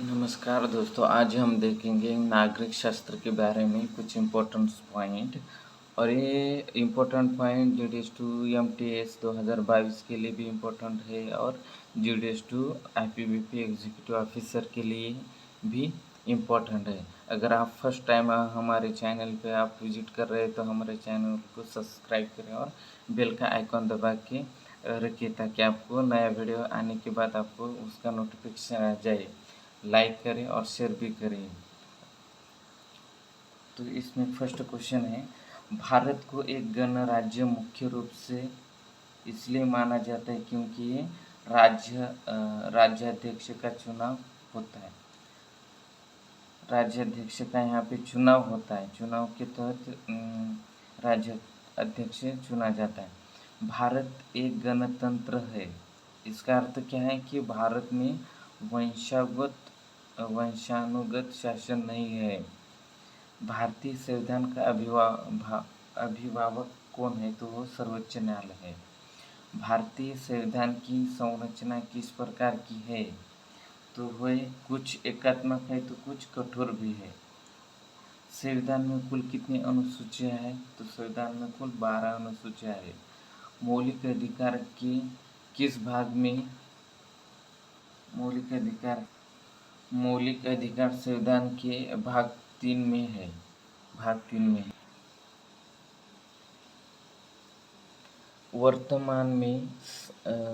नमस्कार दोस्तों, आज हम देखेंगे नागरिक शास्त्र के बारे में कुछ इम्पोर्टेंट पॉइंट। और ये इम्पोर्टेंट पॉइंट GDS2 MTS 2022 के लिए भी इम्पोर्टेंट है और GDS2 IPBP एग्जीक्यूटिव ऑफिसर के लिए भी इम्पोर्टेंट है। अगर आप फर्स्ट टाइम हमारे चैनल पे आप विजिट कर रहे हैं तो हमारे चैनल को सब्सक्राइब करें और बेल का आइकॉन दबा के रखिए ताकि आपको नया वीडियो आने के बाद आपको उसका नोटिफिकेशन आ जाए। लाइक करें और शेयर भी करें। तो इसमें फर्स्ट क्वेश्चन है, भारत को एक गणराज्य मुख्य रूप से इसलिए माना जाता है क्योंकि ये राज्याध्यक्ष का चुनाव होता है। राज्याध्यक्ष का यहाँ पे चुनाव होता है। चुनाव के तहत राज्य अध्यक्ष चुना जाता है। भारत एक गणतंत्र है। इसका अर्थ क्या है कि भारत में वंशानुगत शासन नहीं है। भारतीय संविधान का अभिभावक कौन है? तो वो सर्वोच्च न्यायालय है। भारतीय संविधान की संरचना किस प्रकार की है? तो वह कुछ एकात्मक है तो कुछ कठोर भी है। संविधान में कुल कितनी अनुसूचियां हैं? तो संविधान में कुल 12 अनुसूचियां हैं। मौलिक अधिकार के किस भाग में मौलिक अधिकार संविधान के भाग 3 में है। भाग 3 में है।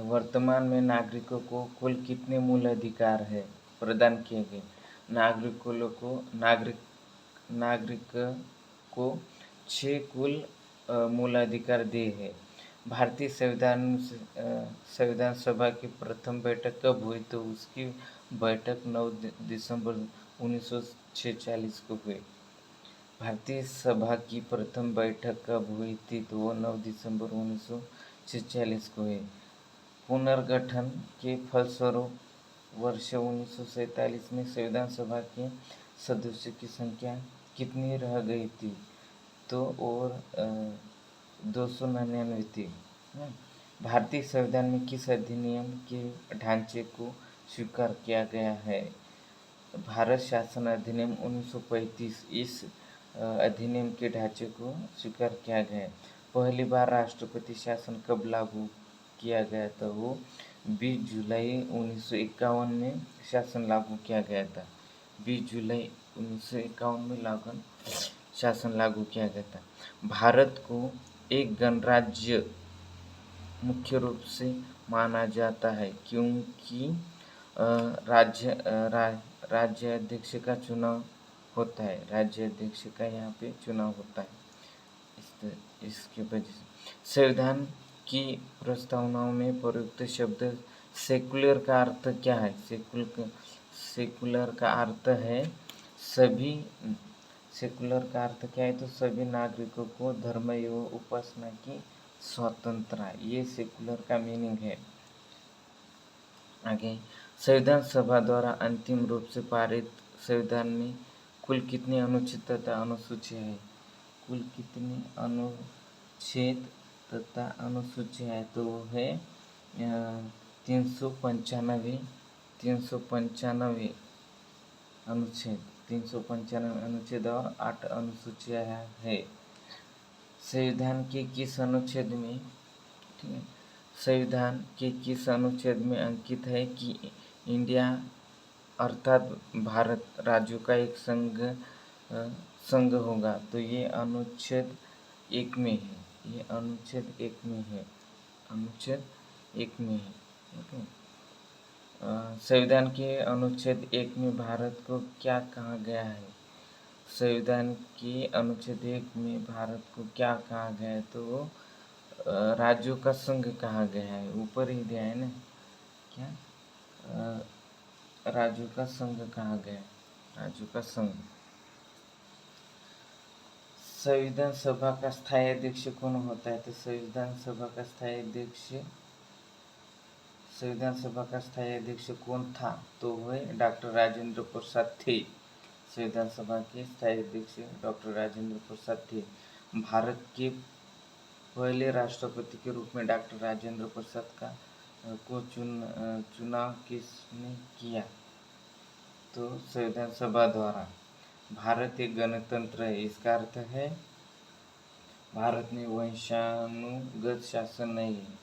वर्तमान में नागरिकों को कुल कितने मूल अधिकार है प्रदान किए गए? नागरिक को 6 कुल मूल अधिकार दिए हैं। भारतीय संविधान सभा की प्रथम बैठक कब हुई? तो उसकी बैठक 9 दिसंबर 1946 को हुई। भारतीय सभा की प्रथम बैठक कब हुई थी? तो वो 9 दिसंबर 1946 को हुई। पुनर्गठन के फलस्वरूप वर्ष 1947 में संविधान सभा के सदस्यों की संख्या कितनी रह गई थी? तो और 299 थी। भारतीय संविधान में किस अधिनियम के ढांचे को स्वीकार किया गया है? भारत शासन अधिनियम 1935। इस अधिनियम के ढांचे को स्वीकार किया गया है। पहली बार राष्ट्रपति शासन कब लागू किया गया था? वो 20 जुलाई 1951 में शासन लागू किया गया था। 20 जुलाई 1951 में शासन लागू किया गया था। भारत को एक गणराज्य मुख्य रूप से माना जाता है क्योंकि राज्याध्यक्ष का चुनाव होता है। राज्याध्यक्ष का यहाँ पे चुनाव होता है। इसके वजह से संविधान की प्रस्तावनाओं में प्रयुक्त शब्द सेकुलर का अर्थ क्या है? सेकुलर का अर्थ है सभी। सेकुलर का अर्थ क्या है? तो सभी नागरिकों को धर्म एवं उपासना की स्वतंत्रता, ये सेकुलर का मीनिंग है। आगे, संविधान सभा द्वारा अंतिम रूप से पारित संविधान में कुल कितने अनुच्छेद तथा अनुसूचियां है? कुल कितने अनुच्छेद तथा अनुसूचियां है? तो वो है 395 अनुच्छेद, 395 अनुच्छेद और 8 अनुसूचियां है। संविधान के किस अनुच्छेद में, ठीक है, संविधान के किस अनुच्छेद में अंकित है कि इंडिया अर्थात भारत राज्यों का एक संघ होगा? तो ये अनुच्छेद 1 में है। ये अनुच्छेद 1 में है। अनुच्छेद 1 में है। ओके। संविधान के अनुच्छेद 1 में भारत को क्या कहा गया है? संविधान के अनुच्छेद 1 में भारत को क्या कहा गया है? तो राज्यों का संघ कहा गया है। ऊपर ही दिया है ना, क्या राज्यों का संघ कहा गया है। राज्यों का संघ। संविधान सभा का स्थायी अध्यक्ष कौन होता है? तो संविधान सभा का स्थायी अध्यक्ष कौन था? तो वह डॉक्टर राजेंद्र प्रसाद थे। संविधान सभा के स्थायी अध्यक्ष डॉक्टर राजेंद्र प्रसाद थे। भारत के पहले राष्ट्रपति के रूप में डॉक्टर राजेंद्र प्रसाद का चुनाव किसने किया? तो संविधान सभा द्वारा। भारत एक गणतंत्र है, इसका अर्थ है भारत में वंशानुगत शासन नहीं है।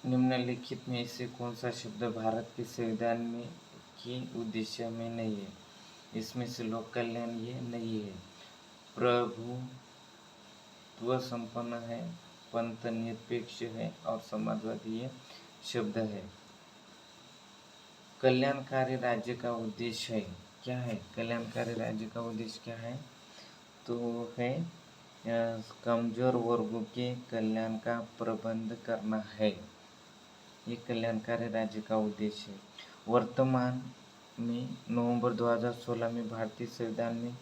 निम्नलिखित में से कौन सा शब्द भारत के संविधान में की उद्देश्य में नहीं है? इसमें से लोक कल्याण ये नहीं है। प्रभुत्व संपन्न है, पंथ निरपेक्ष है और समाजवादी ये शब्द है। कल्याणकारी राज्य का उद्देश्य है क्या है? कल्याणकारी राज्य का उद्देश्य क्या है? तो है कमजोर वर्गों के कल्याण का प्रबंध करना है। ये कल्याणकारी राज्य का उद्देश्य है। वर्तमान में नवंबर 2016 में भारतीय संविधान में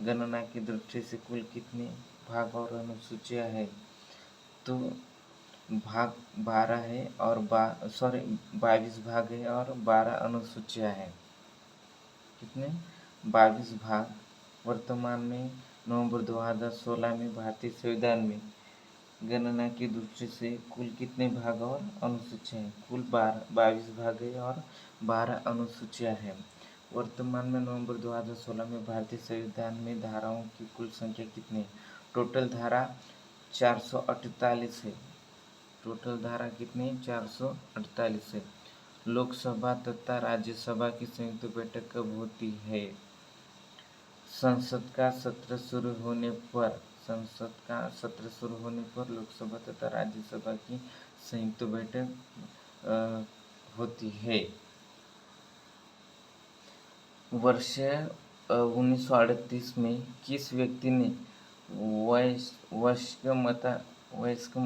गणना की दृष्टि से कुल कितने भाग और अनुसूचियां हैं? तो भाग 12 है और 22 भाग है और 12 अनुसूचियां हैं। कितने? 22 भाग। वर्तमान में नवंबर 2016 में भारतीय संविधान में गणना की दृष्टि से कुल कितने भाग और अनुसूचियां हैं? कुल 22 भाग है और 12 अनुसूचियां हैं। वर्तमान में नवंबर 2016 में भारतीय संविधान में धाराओं की कुल संख्या कितनी है? टोटल धारा 448 है। टोटल धारा कितनी? 448 है। लोकसभा तथा राज्यसभा की संयुक्त बैठक कब होती है? संसद का सत्र शुरू होने पर लोकसभा तथा राज्यसभा की संयुक्त बैठक होती है। वर्ष 1938 में किस व्यक्ति ने वयस्क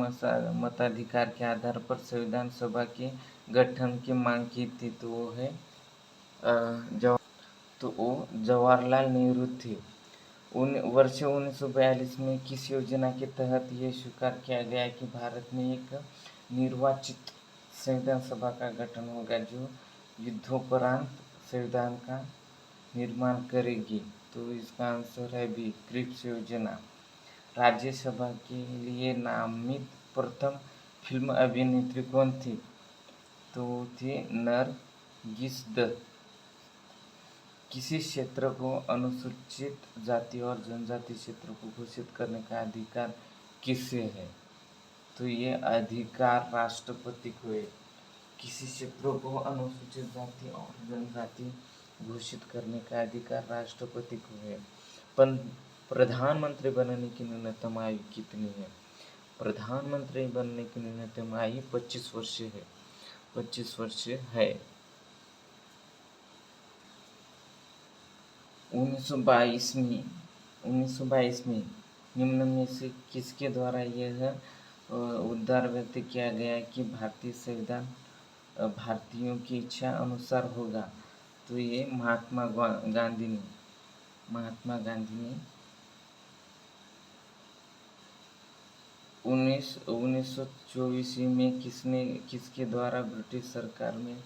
मताधिकार के आधार पर संविधान सभा के गठन की मांग की थी? तो वो है जवाहरलाल नेहरू थे। वर्ष 1942 में किस योजना के तहत यह स्वीकार किया गया कि भारत में एक निर्वाचित संविधान सभा का गठन होगा जो युद्धोपरांत संविधान का निर्माण करेगी? तो इसका आंसर है बी, क्रिप्स योजना। राज्यसभा के लिए नामित प्रथम फिल्म अभिनेत्री कौन थी? तो थी नरगिस दत्त। किसी क्षेत्र को अनुसूचित जाति और जनजाति क्षेत्र को घोषित करने का अधिकार किसे है? तो ये अधिकार राष्ट्रपति को है। किसी क्षेत्र को अनुसूचित जाति और जनजाति घोषित करने का अधिकार राष्ट्रपति को है। प्रधानमंत्री बनने की न्यूनतम आयु कितनी है? प्रधानमंत्री बनने की न्यूनतम आयु 25 वर्ष है। 25 वर्ष है। 1922 में निम्न में से किसके द्वारा यह उद्गार व्यक्त किया गया कि भारतीय संविधान भारतीयों की इच्छा अनुसार होगा? तो ये महात्मा गांधी ने 1924 में किसके द्वारा ब्रिटिश सरकार में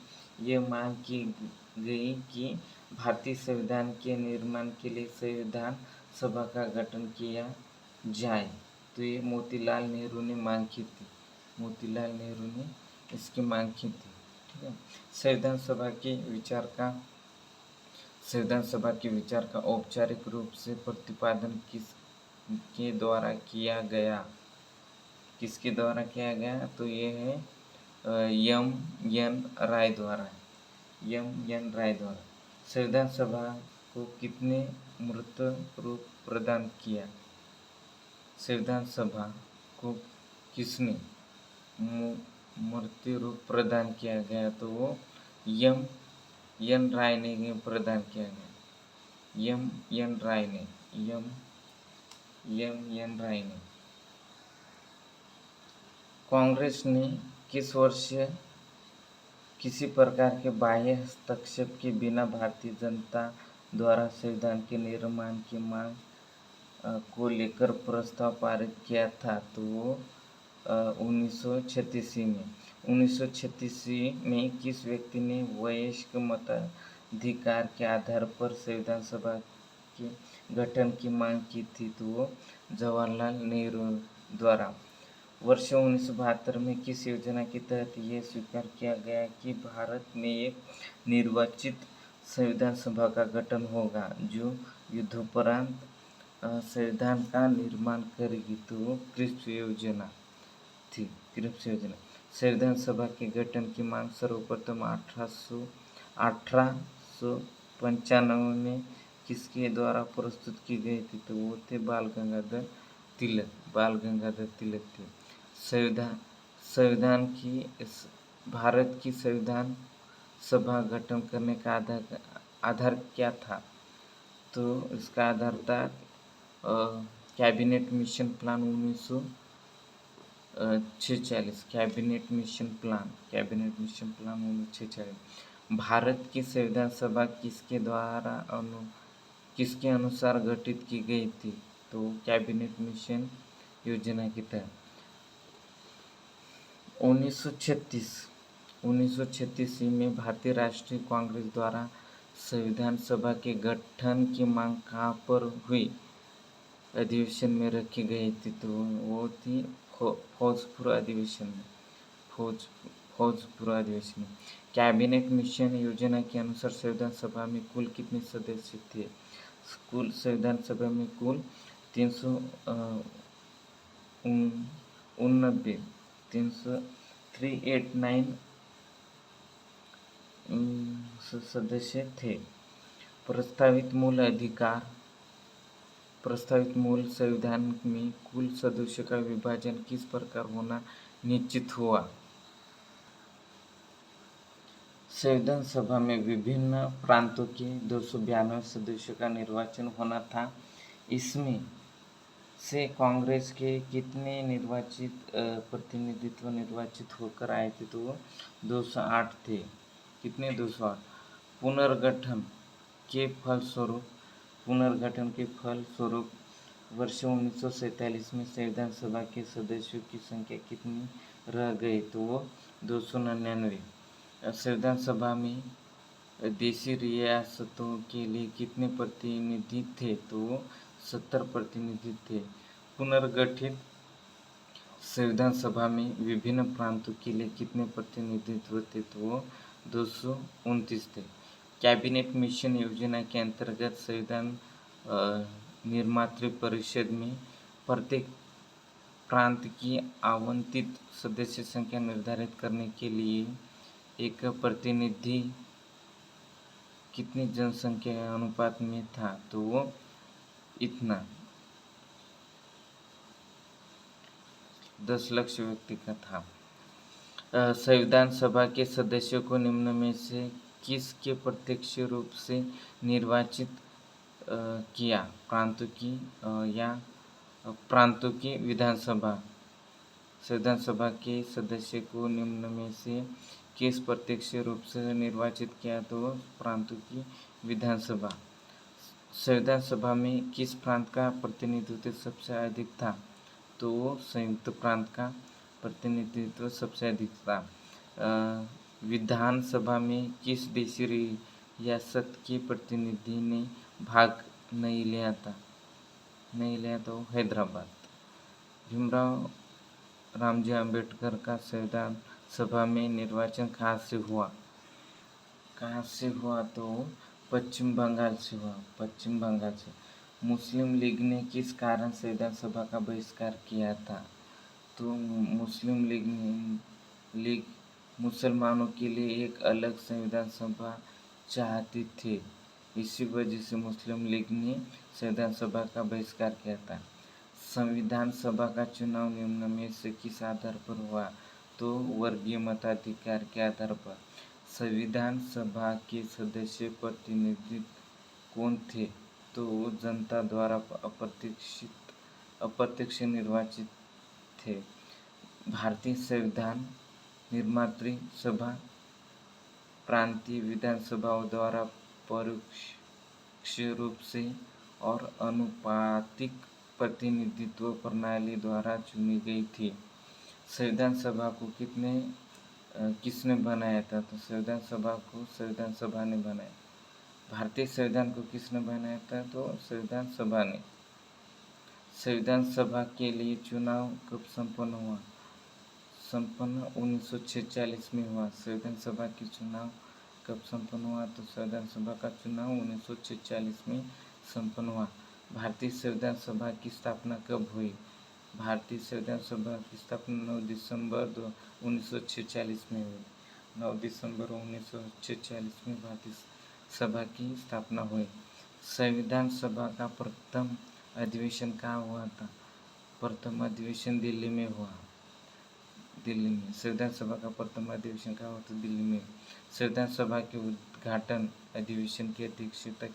ये मांग की गई कि भारतीय संविधान के निर्माण के लिए संविधान सभा का गठन किया जाए? तो ये मोतीलाल नेहरू ने मांग की थी। मोतीलाल नेहरू ने इसकी मांग की थी। ठीक है। संविधान सभा के विचार का औपचारिक रूप से प्रतिपादन किसके द्वारा किया गया? किसके द्वारा किया गया? तो ये है एम.एन. राय द्वारा। एम.एन. राय द्वारा। संविधान सभा को कितने मूर्त रूप प्रदान किया? संविधान सभा को किसने मूर्ति रूप प्रदान किया गया? तो वो एम.एन. राय ने प्रदान किया गया। एम.एन. राय ने। कांग्रेस ने किस वर्ष किसी प्रकार के बाह्य हस्तक्षेप के बिना भारतीय जनता द्वारा संविधान के निर्माण की मांग को लेकर प्रस्ताव पारित किया था? तो वो 1936 में। 1936 में किस व्यक्ति ने वयस्क मताधिकार के आधार पर संविधान सभा के गठन की मांग की थी? तो वो जवाहरलाल नेहरू द्वारा। वर्ष 1972 में किस योजना के तहत यह स्वीकार किया गया कि भारत में एक निर्वाचित संविधान सभा का गठन होगा जो युद्धोपरांत संविधान का निर्माण करेगी? तो क्रिप्स योजना थी। क्रिप्स योजना संविधान सभा के गठन की मांग सर्वप्रथम 1895 में किसके द्वारा प्रस्तुत की गई थी? तो वो थे बाल गंगाधर तिलक थे। संविधान की भारत की संविधान सभा गठन करने का आधार क्या था? तो इसका आधार था cabinet mission plan 1946। Cabinet mission plan 1946। Bharat की संविधान सभा किसके अनुसार गठित की गई थी? तो कैबिनेट मिशन योजना के तहत। 1936 में भारतीय राष्ट्रीय कांग्रेस द्वारा संविधान सभा के गठन की मांग कहाँ पर हुई? अधिवेशन में रखी गई थी। तो वो थी फौजपुर अधिवेशन में। कैबिनेट मिशन योजना के अनुसार संविधान सभा में कुल कितने सदस्य थे? संविधान सभा में कुल 389 सदस्य थे। प्रस्तावित मूल संविधान में कुल सदस्यों का विभाजन किस प्रकार होना निश्चित हुआ? संविधान सभा में विभिन्न प्रांतों के 292 सदस्यों का निर्वाचन होना था। इसमें से कांग्रेस के कितने प्रतिनिधित्व निर्वाचित होकर आए थे? तो 208 थे। कितने? 208। पुनर्गठन के फलस्वरूप वर्ष 1947 में संविधान सभा के सदस्यों की संख्या कितनी रह गई? तो वो 299। संविधान सभा में देशी रियासतों के लिए कितने प्रतिनिधि थे? तो वो 70 प्रतिनिधि थे। पुनर्गठित संविधान सभा में विभिन्न प्रांतों के लिए कितने प्रतिनिधित्व थे? तो वो 229 थे। कैबिनेट मिशन योजना के अंतर्गत संविधान निर्मात्री परिषद में प्रत्येक प्रांत की आवंटित सदस्य संख्या निर्धारित करने के लिए एक प्रतिनिधि कितनी जनसंख्या अनुपात में था? तो वो इतना 10 लाख व्यक्ति का था। संविधान सभा के सदस्यों को निम्न में से किसके प्रत्यक्ष रूप से निर्वाचित किया? प्रांतों की विधानसभा। संविधान सभा के सदस्य को निम्न में से किस प्रत्यक्ष रूप से निर्वाचित किया? तो प्रांतों की विधानसभा। संविधान सभा में किस प्रांत का प्रतिनिधित्व सबसे अधिक था? तो संयुक्त प्रांत का प्रतिनिधित्व सबसे अधिक था। विधान सभा में किस देशी रियासत के प्रतिनिधि ने भाग नहीं लिया? तो हैदराबाद। भीमराव रामजी अंबेडकर का संविधान सभा में निर्वाचन कहाँ से हुआ? तो पश्चिम बंगाल से हुआ। मुस्लिम लीग ने किस कारण संविधान सभा का बहिष्कार किया था? तो मुस्लिम लीग मुसलमानों के लिए एक अलग संविधान सभा चाहती थी। इसी वजह से मुस्लिम लीग ने संविधान सभा का बहिष्कार किया था। संविधान सभा का चुनाव निम्न में से किस आधार पर हुआ? तो वर्गीय मताधिकार के आधार पर। संविधान सभा के सदस्य प्रतिनिधि कौन थे? तो जनता द्वारा अप्रत्यक्ष निर्वाचित थे। भारतीय संविधान निर्मात्री सभा प्रांतीय विधानसभाओं द्वारा परोक्ष रूप से और अनुपातिक प्रतिनिधित्व प्रणाली द्वारा चुनी गई थी। संविधान सभा को किसने बनाया था? तो संविधान सभा ने बनाया। भारतीय संविधान को किसने बनाया था? तो संविधान सभा ने। संविधान सभा के लिए चुनाव कब संपन्न हुआ? संपन्न 1946 में हुआ। संविधान सभा की चुनाव कब संपन्न हुआ? तो संविधान सभा का चुनाव 1946 में संपन्न हुआ। भारतीय संविधान सभा की स्थापना कब हुई? भारतीय संविधान सभा की स्थापना 9 दिसंबर 1946 में हुई। 9 दिसंबर 1946 में भारतीय सभा की स्थापना हुई। संविधान सभा का प्रथम अधिवेशन कहाँ हुआ था? प्रथम अधिवेशन दिल्ली में हुआ। दिल्ली में संविधान सभा का प्रथम अधिवेशन कहाँ हुआ था? दिल्ली में। संविधान सभा के उद्घाटन अधिवेशन की अध्यक्षता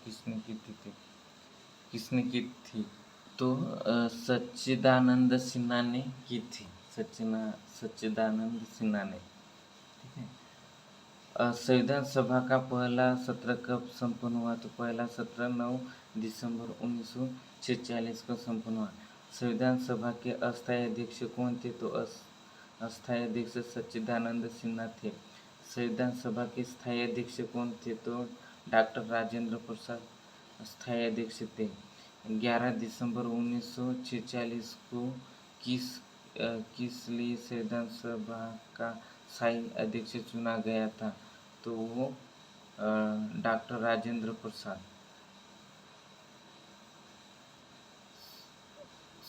किसने की थी? तो सच्चिदानंद सिन्हा ने की थी। सच्चिदानंद सिन्हा ने। ठीक है। संविधान सभा का पहला सत्र कब संपन्न हुआ? तो पहला सत्र 9 दिसंबर 1946 को संपन्न हुआ। संविधान सभा के अस्थायी अध्यक्ष कौन थे? तो अस्थायी अध्यक्ष सच्चिदानंद सिन्हा थे। संविधान सभा के स्थायी अध्यक्ष कौन थे? तो डॉक्टर राजेंद्र प्रसाद अस्थायी अध्यक्ष थे। 11 दिसंबर 1946 को किस लिए संविधान सभा का स्थायी अध्यक्ष चुना गया था? तो वो डॉक्टर राजेंद्र प्रसाद।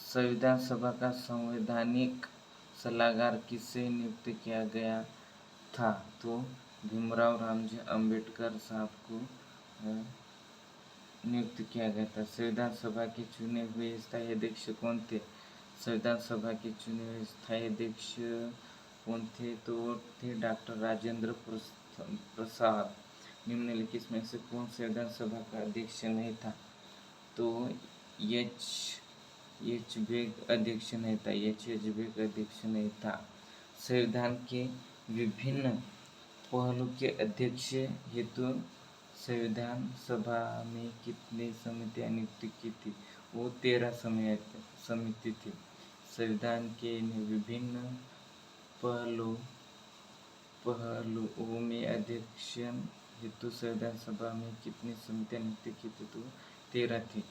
संविधान सभा का संवैधानिक सलाहकार किससे नियुक्त किया गया था? तो भीमराव रामजी अम्बेडकर साहब को नियुक्त किया गया था। संविधान सभा के चुने हुए स्थायी अध्यक्ष कौन थे? संविधान सभा के चुने हुए स्थायी अध्यक्ष कौन थे? तो थे डॉक्टर राजेंद्र प्रसाद। निम्नलिखित में से कौन संविधान सभा का अध्यक्ष नहीं था? तो एच बेग अध्यक्ष नहीं था। एच बेग अध्यक्ष नहीं था। संविधान के विभिन्न पहलू के अध्यक्ष हेतु संविधान सभा में कितनी समितियां नियुक्त की थी? वो 13 समिति थी। संविधान के विभिन्न पहलुओं में अध्यक्ष हेतु संविधान सभा में कितनी समितियां नियुक्त की थी? तो 13 थी।